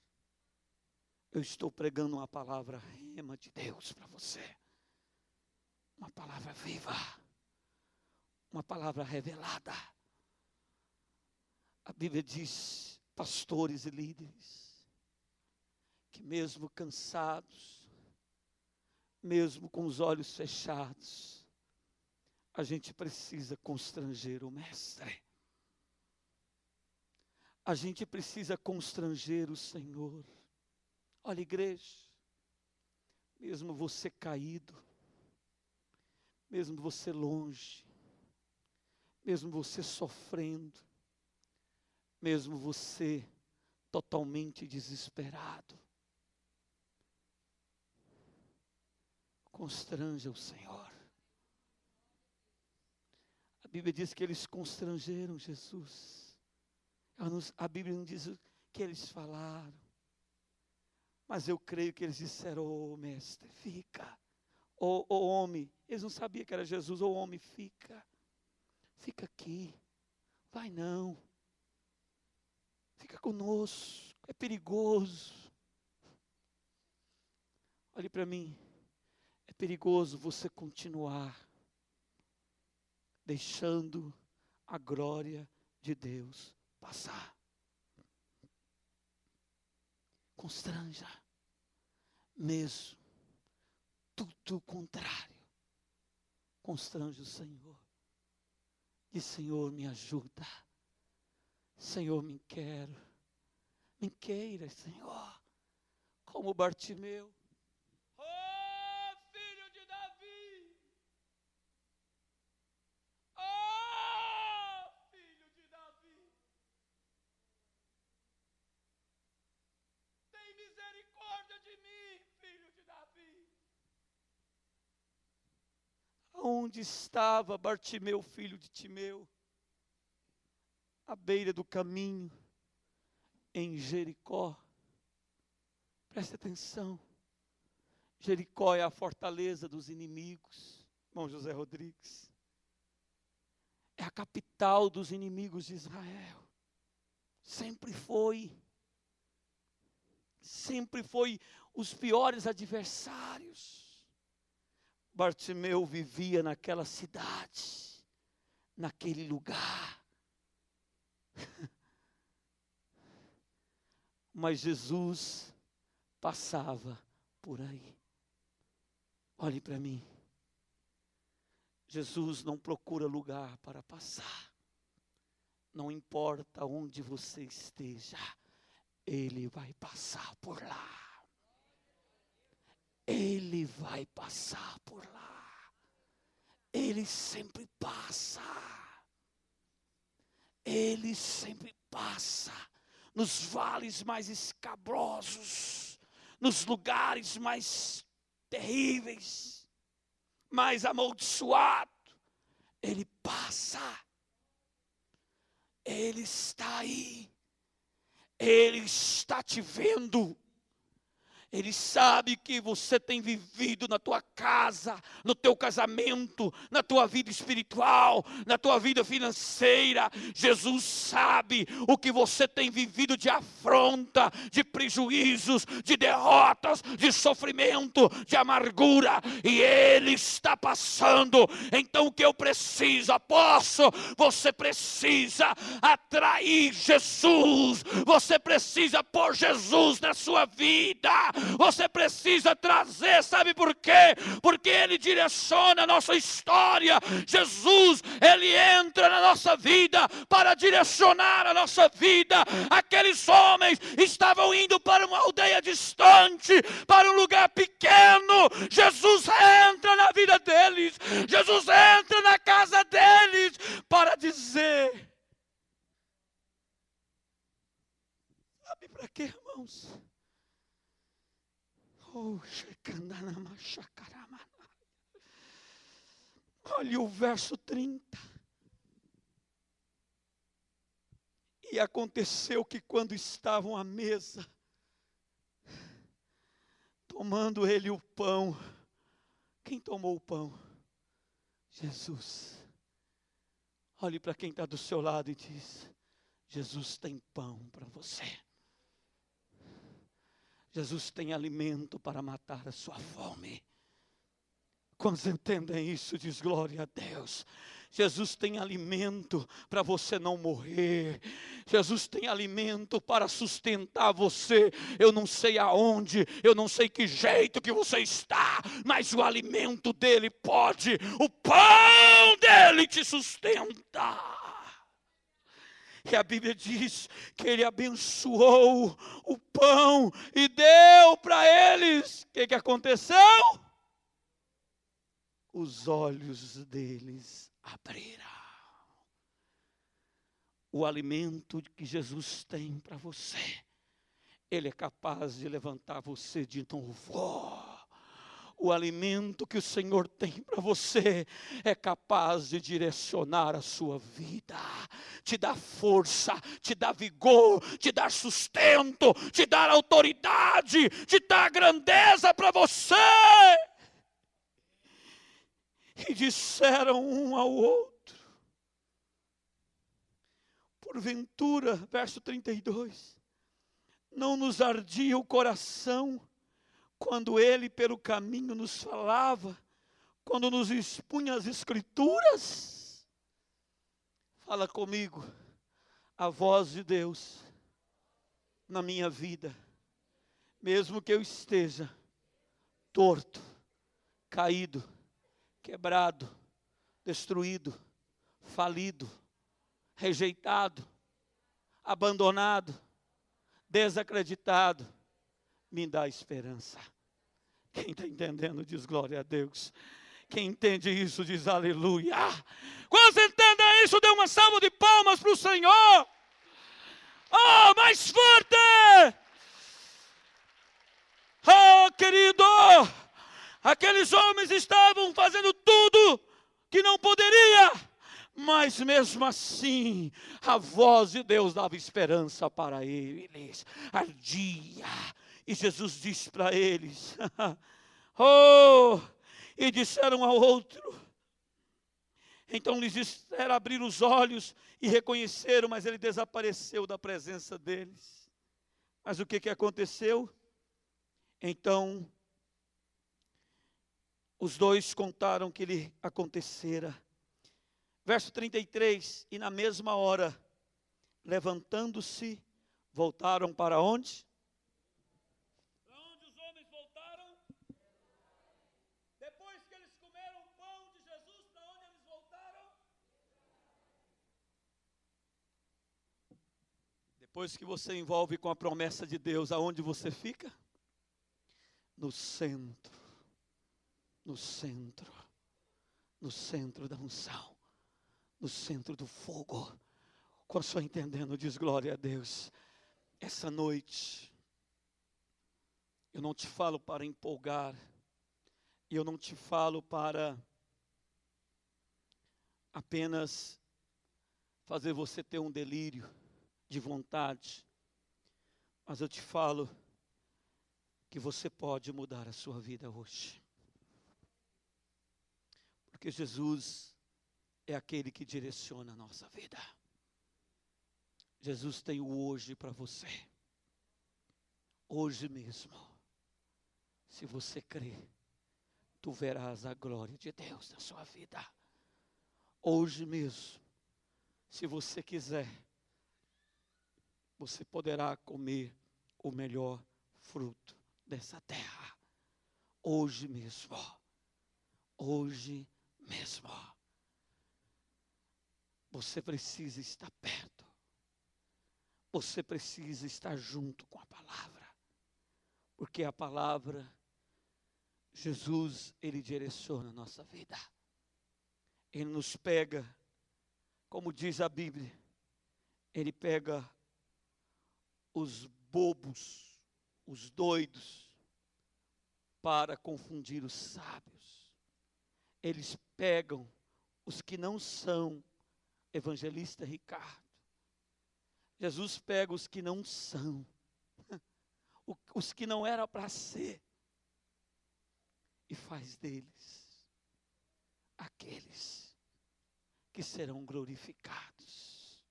Eu estou pregando uma palavra rema de Deus para você. Uma palavra viva. Uma palavra revelada. A Bíblia diz, pastores e líderes, que mesmo cansados, mesmo com os olhos fechados, a gente precisa constranger o Mestre. A gente precisa constranger o Senhor. Olha, igreja, mesmo você caído, mesmo você longe, mesmo você sofrendo, mesmo você totalmente desesperado, constranja o Senhor. A Bíblia diz que eles constrangeram Jesus. A Bíblia não diz o que eles falaram. Mas eu creio que eles disseram: ô mestre, fica. Ô homem, eles não sabiam que era Jesus. Ô homem, fica. Fica aqui. Vai não. Fica conosco. É perigoso. Olhe para mim. É perigoso você continuar deixando a glória de Deus passar. Constranja, mesmo tudo o contrário. Constrange o Senhor. Diz: Senhor, me ajuda. Senhor, me queira, Senhor. Como Bartimeu. Onde estava Bartimeu, filho de Timeu? À beira do caminho, em Jericó. Preste atenção. Jericó é a fortaleza dos inimigos, irmão José Rodrigues. É a capital dos inimigos de Israel. Sempre foi. Sempre foi os piores adversários. Bartimeu vivia naquela cidade, naquele lugar. Mas Jesus passava por aí. Olhe para mim. Jesus não procura lugar para passar. Não importa onde você esteja, Ele vai passar por lá. Ele vai passar por lá. Ele sempre passa. Ele sempre passa nos vales mais escabrosos, nos lugares mais terríveis, mais amaldiçoados. Ele passa. Ele está aí. Ele está te vendo. Ele sabe que você tem vivido na tua casa, no teu casamento, na tua vida espiritual, na tua vida financeira. Jesus sabe o que você tem vivido de afronta, de prejuízos, de derrotas, de sofrimento, de amargura. E Ele está passando. Então o que eu preciso, apóstolo? Você precisa atrair Jesus. Você precisa pôr Jesus na sua vida. Você precisa trazer, sabe por quê? Porque Ele direciona a nossa história. Jesus, Ele entra na nossa vida para direcionar a nossa vida. Aqueles homens estavam indo para uma aldeia distante, para um lugar pequeno. Jesus entra na vida deles. Jesus entra na casa deles para dizer: sabe para quê, irmão? irmãos. Oh, olha o verso 30. E aconteceu que quando estavam à mesa, tomando ele o pão, quem tomou o pão? Jesus. Olhe para quem está do seu lado e diz: Jesus tem pão para você. Jesus tem alimento para matar a sua fome. Quando entendem isso, diz glória a Deus. Jesus tem alimento para você não morrer. Jesus tem alimento para sustentar você. Eu não sei aonde, eu não sei que jeito que você está, mas o alimento dele pode, o pão dele te sustenta. E a Bíblia diz que ele abençoou o pão e deu para eles. O que aconteceu? Os olhos deles abriram. O alimento que Jesus tem para você, ele é capaz de levantar você de novo. O alimento que o Senhor tem para você é capaz de direcionar a sua vida, te dar força, te dar vigor, te dar sustento, te dar autoridade, te dar grandeza para você. E disseram um ao outro, porventura, verso 32, não nos ardia o coração quando ele pelo caminho nos falava, quando nos expunha as escrituras? Fala comigo, a voz de Deus na minha vida, mesmo que eu esteja torto, caído, quebrado, destruído, falido, rejeitado, abandonado, desacreditado, me dá esperança. Quem está entendendo diz glória a Deus. Quem entende isso diz aleluia. Quando você entende isso, dê uma salva de palmas para o Senhor. Oh, mais forte! Oh, querido, aqueles homens estavam fazendo tudo que não poderia, mas mesmo assim, a voz de Deus dava esperança para eles, ardia. E Jesus disse para eles, oh, e disseram ao outro, então lhes disseram abrir os olhos e reconheceram, mas ele desapareceu da presença deles. Mas o que aconteceu? Então, os dois contaram o que lhe acontecera. Verso 33, e na mesma hora, levantando-se, voltaram para onde? Para onde os homens voltaram? Depois que eles comeram o pão de Jesus, para onde eles voltaram? Depois que você envolve com a promessa de Deus, aonde você fica? No centro. No centro. No centro da unção. No centro do fogo. Quando estou entendendo, diz glória a Deus. Essa noite, eu não te falo para empolgar, e eu não te falo para apenas fazer você ter um delírio de vontade, mas eu te falo que você pode mudar a sua vida hoje. Porque Jesus é aquele que direciona a nossa vida. Jesus tem o hoje para você. Hoje mesmo. Se você crer, tu verás a glória de Deus na sua vida. Hoje mesmo, se você quiser, você poderá comer o melhor fruto dessa terra. Hoje mesmo. Hoje mesmo. Você precisa estar perto. Você precisa estar junto com a palavra. Porque a palavra, Jesus, ele direciona a nossa vida. Ele nos pega, como diz a Bíblia, ele pega os bobos, os doidos, para confundir os sábios. Eles pegam os que não são, evangelista Ricardo. Jesus pega os que não são, os que não eram para ser, e faz deles aqueles que serão glorificados.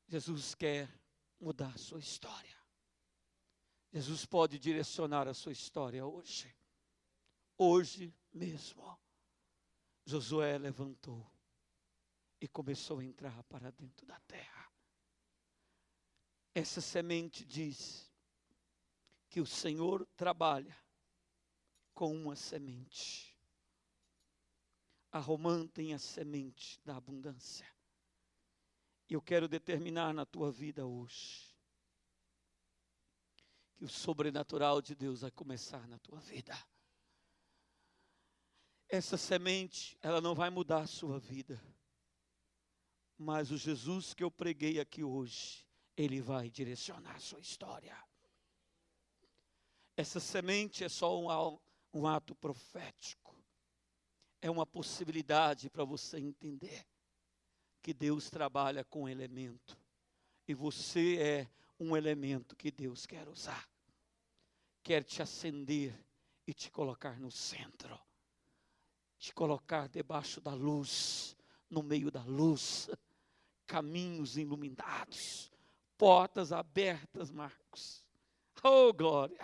Jesus quer mudar a sua história. Jesus pode direcionar a sua história hoje. Hoje mesmo, Josué levantou e começou a entrar para dentro da terra. Essa semente diz que o Senhor trabalha com uma semente. A romã tem a semente da abundância. E eu quero determinar na tua vida hoje que o sobrenatural de Deus vai começar na tua vida. Essa semente, ela não vai mudar a sua vida. Mas o Jesus que eu preguei aqui hoje, Ele vai direcionar a sua história. Essa semente é só um ato profético. É uma possibilidade para você entender que Deus trabalha com elemento. E você é um elemento que Deus quer usar. Quer te acender e te colocar no centro. Te colocar debaixo da luz, no meio da luz. Caminhos iluminados. Portas abertas, Marcos. Oh, glória.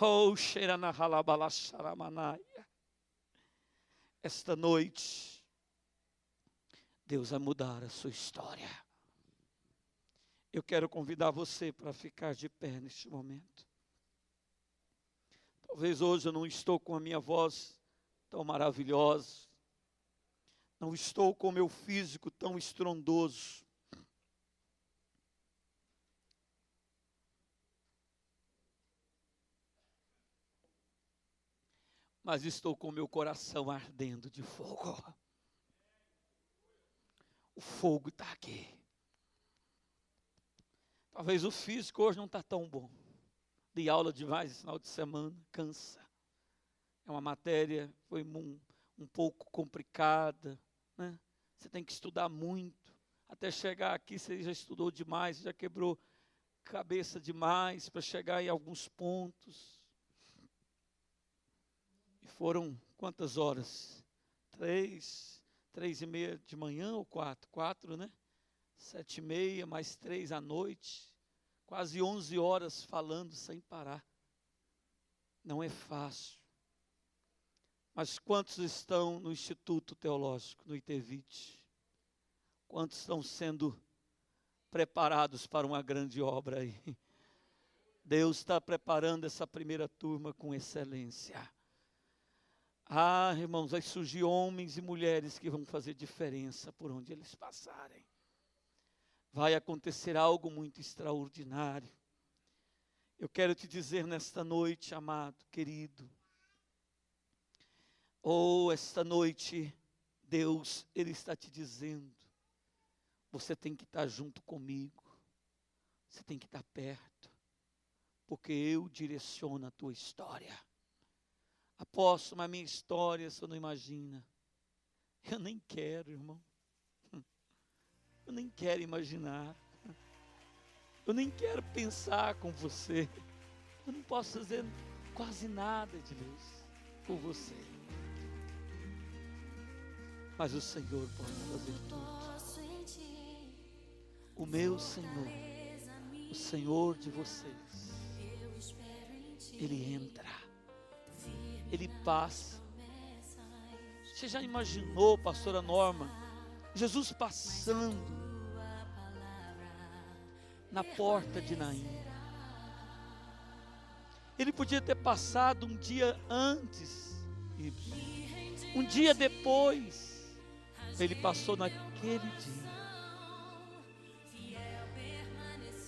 Oh, Xeranahalabalacharamanaya. Esta noite, Deus vai mudar a sua história. Eu quero convidar você para ficar de pé neste momento. Talvez hoje eu não estou com a minha voz tão maravilhosa. Não estou com o meu físico tão estrondoso. Mas estou com o meu coração ardendo de fogo. O fogo está aqui. Talvez o físico hoje não está tão bom. Dei aula demais esse final de semana, cansa. É uma matéria, foi um pouco complicada, né? Você tem que estudar muito. Até chegar aqui você já estudou demais, já quebrou cabeça demais para chegar em alguns pontos. E foram quantas horas? 3:30 de manhã ou 4? 4, né? 7:30, mais 3 à noite. Quase 11 horas falando sem parar. Não é fácil. Mas quantos estão no Instituto Teológico, no ITEVIT? Quantos estão sendo preparados para uma grande obra aí? Deus está preparando essa primeira turma com excelência. Ah, irmãos, vai surgir homens e mulheres que vão fazer diferença por onde eles passarem. Vai acontecer algo muito extraordinário. Eu quero te dizer nesta noite, amado, querido. Esta noite, Deus, Ele está te dizendo, você tem que estar junto comigo. Você tem que estar perto. Porque eu direciono a tua história. Apóstolo, mas a minha história você não imagina. Eu nem quero, irmão. Eu nem quero imaginar. Eu nem quero pensar com você. Eu não posso fazer quase nada de Deus por você. Mas o Senhor pode fazer tudo. O meu Senhor, o Senhor de vocês, Ele entra. Ele passa. Você já imaginou, pastora Norma, Jesus passando na porta de Naim? Ele podia ter passado um dia antes, um dia depois. Ele passou naquele dia.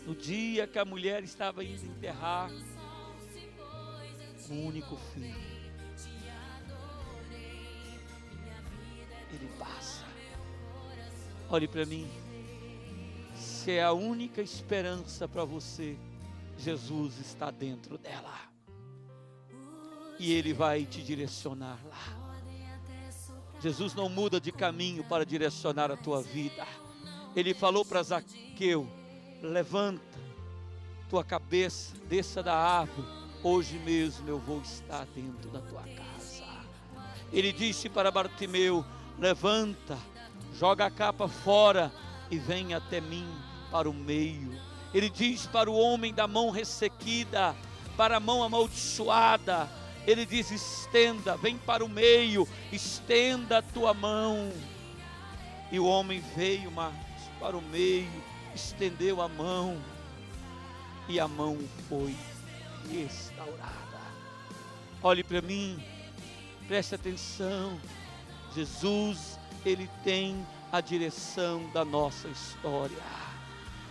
No dia que a mulher estava indo enterrar um único filho. Ele passa. Olhe para mim. se é a única esperança para você, Jesus está dentro dela. E Ele vai te direcionar lá. Jesus não muda de caminho para direcionar a tua vida. Ele falou para Zaqueu: levanta tua cabeça, desça da árvore, hoje mesmo eu vou estar dentro da tua casa. Ele disse para Bartimeu: levanta, joga a capa fora e vem até mim para o meio. Ele diz para o homem da mão ressequida, para a mão amaldiçoada, Ele diz: estenda, vem para o meio, estenda a tua mão. E o homem veio, Marcos, para o meio, estendeu a mão, e a mão foi restaurada. Olhe para mim, preste atenção. Jesus, Ele tem a direção da nossa história.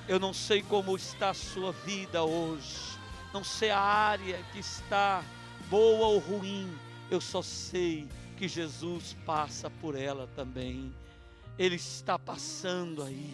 Eu não sei como está a sua vida hoje, não sei a área que está boa ou ruim, eu só sei que Jesus passa por ela também. Ele está passando aí.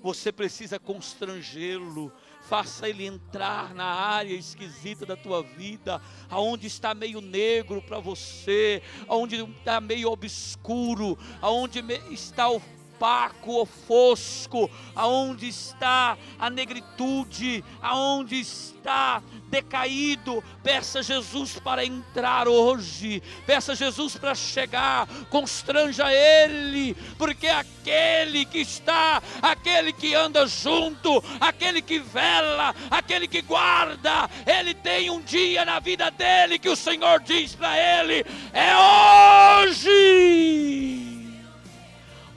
Você precisa constrangê-lo. Faça ele entrar na área esquisita da tua vida, aonde está meio negro para você, aonde está meio obscuro, aonde está opaco ou fosco, aonde está a negritude, aonde está decaído. Peça Jesus para entrar hoje, peça Jesus para chegar, constranja Ele, porque aquele que está, aquele que anda junto, aquele que vela, aquele que guarda, Ele tem um dia na vida dele que o Senhor diz para ele: é hoje.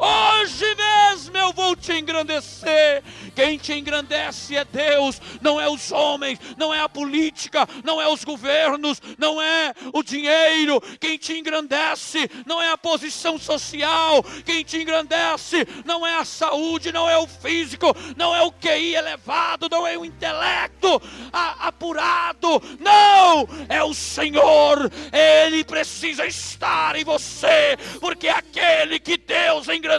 Hoje mesmo eu vou te engrandecer. Quem te engrandece é Deus, não é os homens, não é a política, não é os governos, não é o dinheiro. Quem te engrandece não é a posição social. Quem te engrandece não é a saúde, não é o físico, não é o QI elevado, não é o intelecto apurado. Não, é o Senhor. Ele precisa estar em você, porque aquele que Deus engrandece,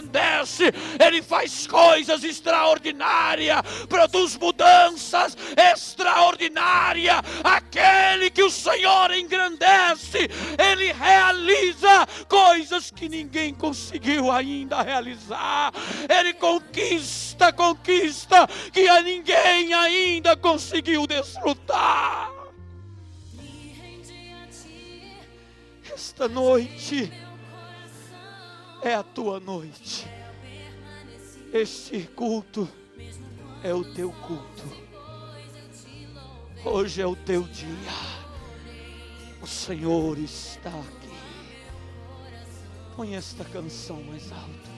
Ele faz coisas extraordinárias, produz mudanças extraordinárias. Aquele que o Senhor engrandece, Ele realiza coisas que ninguém conseguiu ainda realizar. Ele conquista que a ninguém ainda conseguiu desfrutar. Esta noite é a tua noite. Este culto é o teu culto. Hoje é o teu dia. O Senhor está aqui. Põe esta canção mais alto.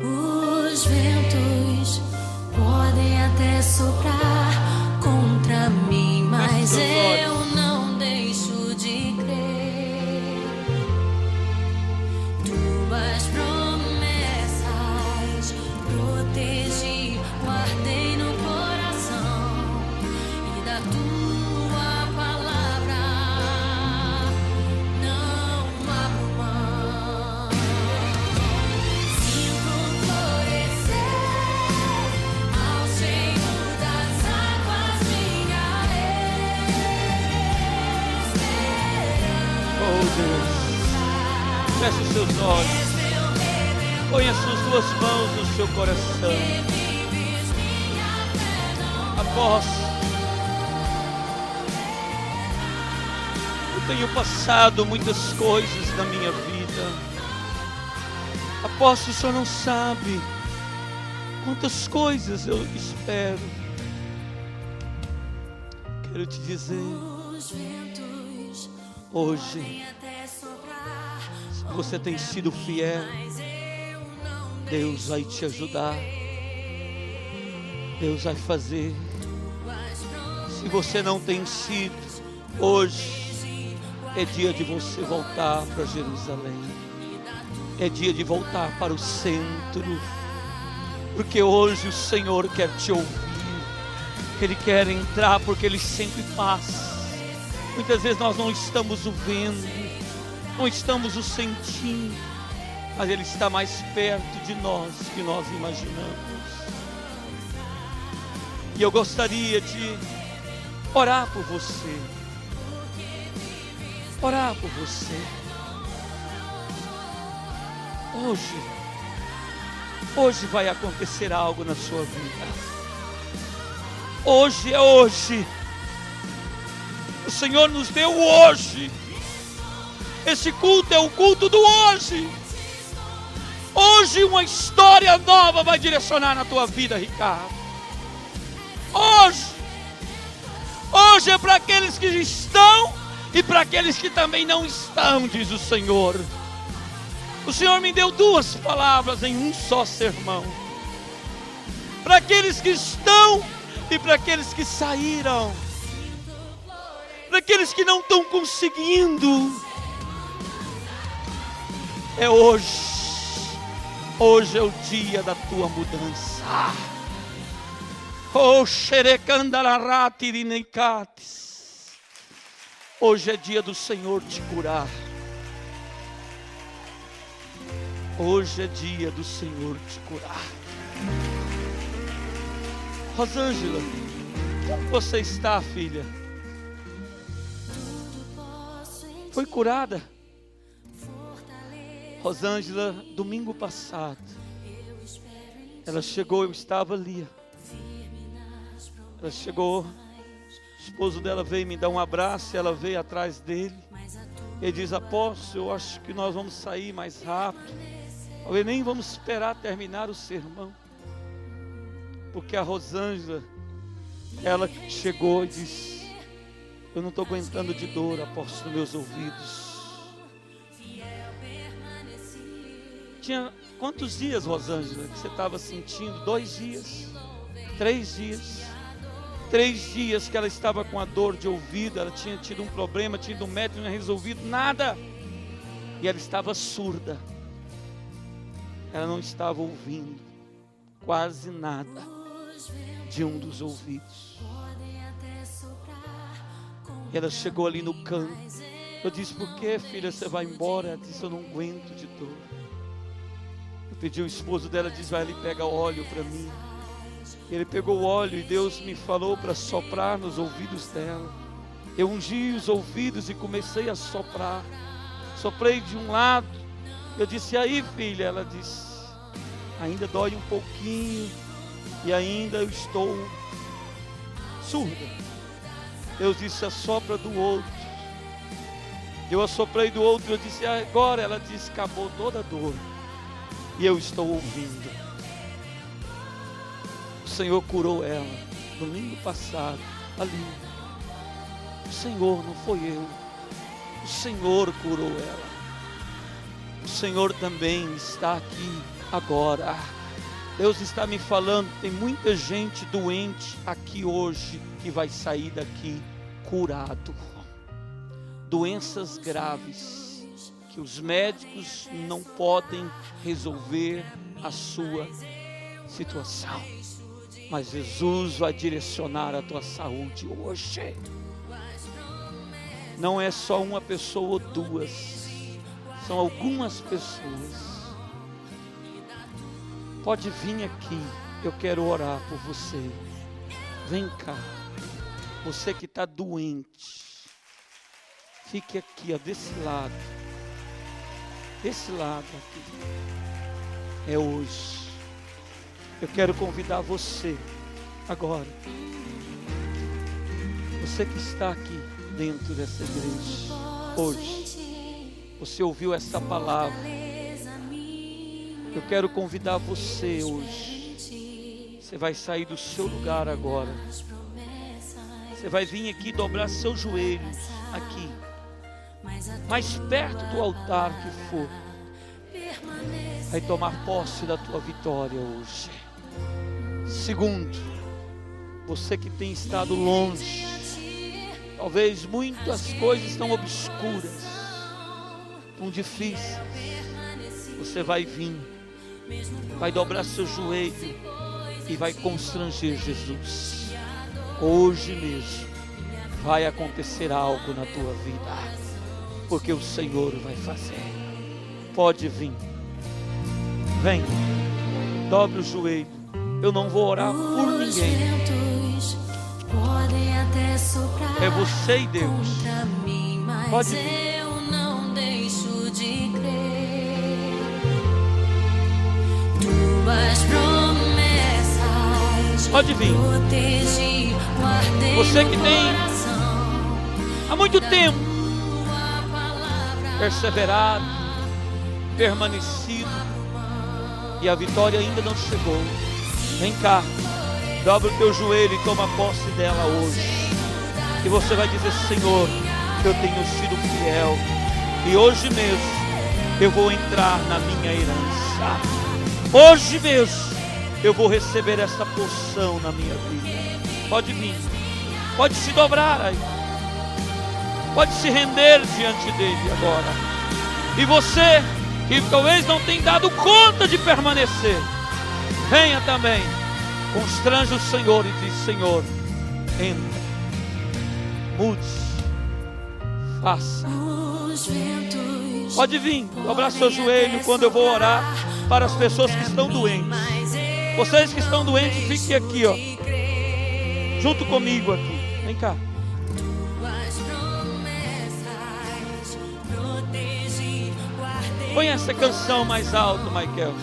Os ventos podem até soprar contra mim, mas eu não deixo de crer. Tuas promessas protegi, guardei no coração, e da tua palavra não abro mão. Sinto florescer ao cheiro das águas minha esperança. Oh Deus, feche os seus olhos, ponha as suas duas mãos no seu coração. Após eu tenho passado muitas coisas na minha vida, apóstolo, o senhor não sabe quantas coisas eu espero. Quero te dizer, Os ventos hoje, podem até soprar, se você tem sido fiel, mas eu não Deus vai te ajudar. Deus vai fazer. Se você não tem sido, hoje é dia de você voltar para Jerusalém. É dia de voltar para o centro, porque hoje o Senhor quer te ouvir. Ele quer entrar, porque Ele sempre passa. Muitas vezes nós não estamos o vendo, não estamos o sentindo, mas Ele está mais perto de nós que nós imaginamos. E eu gostaria de orar por você. Orar por você. Hoje vai acontecer algo na sua vida. Hoje é hoje. O Senhor nos deu hoje. Esse culto é o culto do hoje. Hoje uma história nova vai direcionar na tua vida, Ricardo. Hoje é para aqueles que estão e para aqueles que também não estão, diz o Senhor. O Senhor me deu 2 palavras em um só sermão. Para aqueles que estão e para aqueles que saíram. Para aqueles que não estão conseguindo. É hoje. Hoje é o dia da tua mudança. Oh, xerecandalarati dinecates. Hoje é dia do Senhor te curar. Hoje é dia do Senhor te curar. Rosângela, como você está, filha? Foi curada? Rosângela, domingo passado, ela chegou, eu estava ali. Ela chegou, o esposo dela veio me dar um abraço, ela veio atrás dele. Ele diz: apóstolo, eu acho que nós vamos sair mais rápido. Talvez nem vamos esperar terminar o sermão. Porque a Rosângela, ela chegou e disse: eu não estou aguentando de dor, apóstolo, meus ouvidos. Tinha quantos dias, Rosângela, que você estava sentindo? 2 dias? 3 dias? 3 dias que ela estava com a dor de ouvido. Ela tinha tido um problema, tinha ido no médico, não tinha resolvido nada. E ela estava surda. Ela não estava ouvindo quase nada de um dos ouvidos. E ela chegou ali no canto. Eu disse: por que, filha, você vai embora? Ela disse: eu não aguento de dor. Eu pedi, o esposo dela disse: vai ali pegar óleo para mim. Ele pegou o óleo e Deus me falou para soprar nos ouvidos dela. Eu ungi os ouvidos e comecei a soprar. Soprei de um lado. Eu disse: e aí, filha? Ela disse: ainda dói um pouquinho e ainda eu estou surda. Deus disse: assopra do outro. Eu assoprei do outro. Eu disse: agora? Ela disse: acabou toda a dor e eu estou ouvindo. O Senhor curou ela domingo passado ali. O Senhor, não foi eu. O Senhor curou ela. O Senhor também está aqui agora. Deus está me falando, tem muita gente doente aqui hoje que vai sair daqui curado. Doenças graves que os médicos não podem resolver a sua situação. Mas Jesus vai direcionar a tua saúde hoje. Não é só uma pessoa ou 2, são algumas pessoas. Pode vir aqui, eu quero orar por você. Vem cá, você que está doente, fique aqui, ó, desse lado aqui. É hoje. Eu quero convidar você agora. Você que está aqui dentro dessa igreja hoje, você ouviu essa palavra. Eu quero convidar você hoje. Você vai sair do seu lugar agora. Você vai vir aqui dobrar seus joelhos aqui, mais perto do altar que for. Vai tomar posse da tua vitória hoje. Segundo, você que tem estado longe, talvez muitas coisas estão obscuras, tão difíceis. Você vai vir, vai dobrar seu joelho e vai constranger Jesus. Hoje mesmo vai acontecer algo na tua vida, porque o Senhor vai fazer. Pode vir, Vem, dobre o joelho. Eu não vou orar por Os ninguém. ventos podem até soprar É você e Deus. contra mim, mas Pode vir. eu não deixo de crer. Tuas promessas Pode vir. protegi, guardei Você no que tem coração. há muito tempo Tua palavra perseverado, permanecido, e a vitória ainda não chegou. Vem cá, dobra o teu joelho e toma posse dela hoje. E você vai dizer: Senhor, eu tenho sido fiel, e hoje mesmo eu vou entrar na minha herança. Hoje mesmo eu vou receber essa porção na minha vida. Pode vir, pode se dobrar aí, pode se render diante dele agora. E você que talvez não tenha dado conta de permanecer, venha também, constrange o Senhor e diz: Senhor, entra, mude, faça. os ventos Pode vir, dobrar seu joelho quando eu vou orar para as pessoas que estão doentes. Vocês que estão doentes, fiquem aqui, ó, junto comigo aqui. Vem cá. Põe essa canção mais alto, Michael.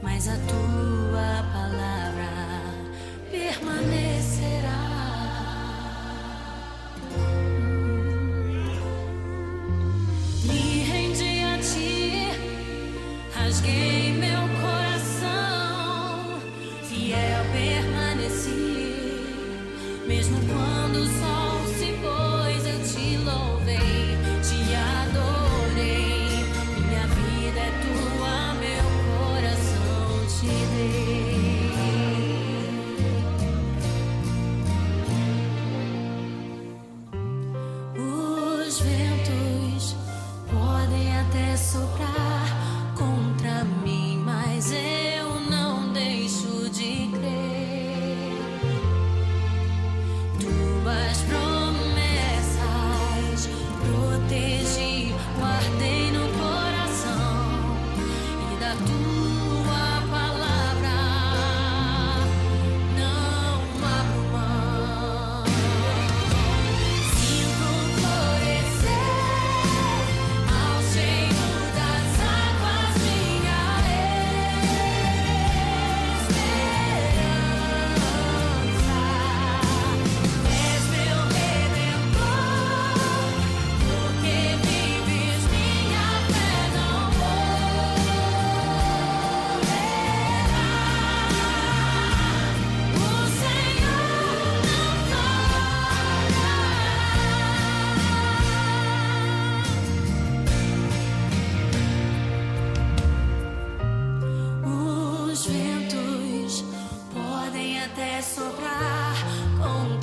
mas a tua palavra permanecerá. Me rendi a ti, rasguei meu coração, fiel permaneci, mesmo quando o sol se pôs, eu te louvei, te adorei. Minha vida é tua, meu coração te dei. Os ventos podem até soprar contra mim, mas eu não deixo de crer. Tuas promessas até soprar com